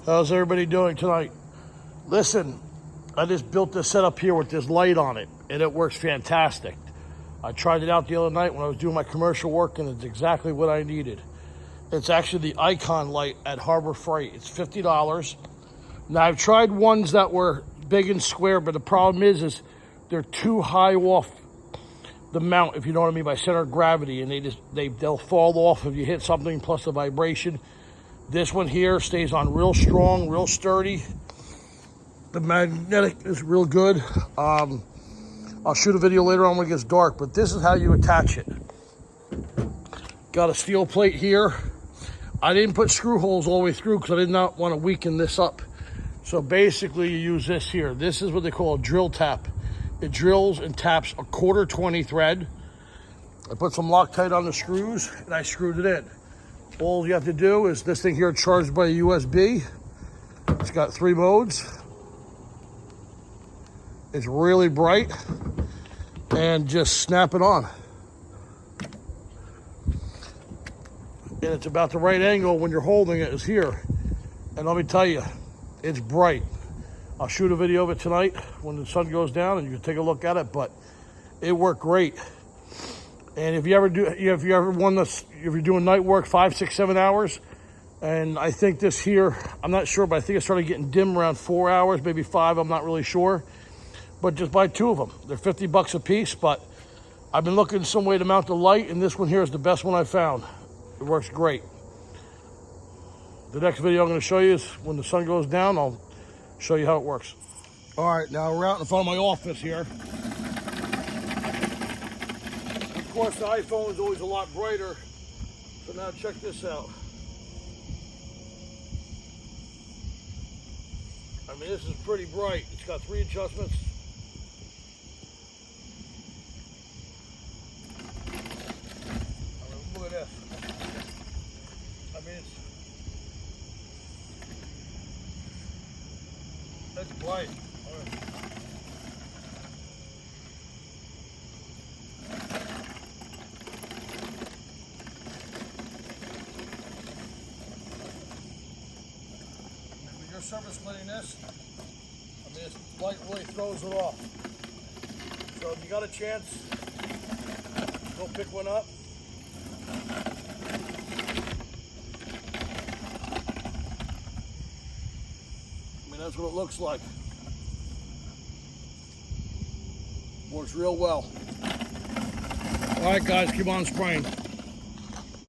How's everybody doing tonight? Listen, I just built this setup here with this light on it, and it works fantastic. I tried it out the other night when I was doing my commercial work, and it's exactly what I needed. It's actually the Icon light at Harbor Freight. It's $50. Now, I've tried ones that were big and square, but the problem is they're too high off the mount, if you know what I mean, by center of gravity, and they'll fall off if you hit something, plus the vibration. This one here stays on real strong, real sturdy. The magnetic is real good. I'll shoot a video later on when it gets dark, but this is how you attach it. Got a steel plate here. I didn't put screw holes all the way through because I did not want to weaken this up. So basically you use this here. This is what they call a drill tap. It drills and taps a 1/4 20 thread. I put some Loctite on the screws and I screwed it in. All you have to do is this thing here charged by a USB. It's got 3 modes. It's really bright, and just snap it on. And it's about the right angle when you're holding it is here. And let me tell you, it's bright. I'll shoot a video of it tonight when the sun goes down and you can take a look at it, but it worked great. And if you're doing night work, 5, 6, 7 hours, and I think this here, I'm not sure, but I think it started getting dim around 4 hours, maybe 5, I'm not really sure. But just buy 2 of them. They're $50 a piece, but I've been looking some way to mount the light, and this one here is the best one I found. It works great. The next video I'm gonna show you is when the sun goes down, I'll show you how it works. All right, now we're out in front of my office here. Of course, the iPhone is always a lot brighter, so now check this out. I mean, this is pretty bright. It's got 3 adjustments. I mean, look at this. I mean, that's bright. You're surface splitting this, I mean, this light really throws it off. So if you got a chance, go pick one up. I mean, that's what it looks like. Works real well. All right, guys, keep on spraying.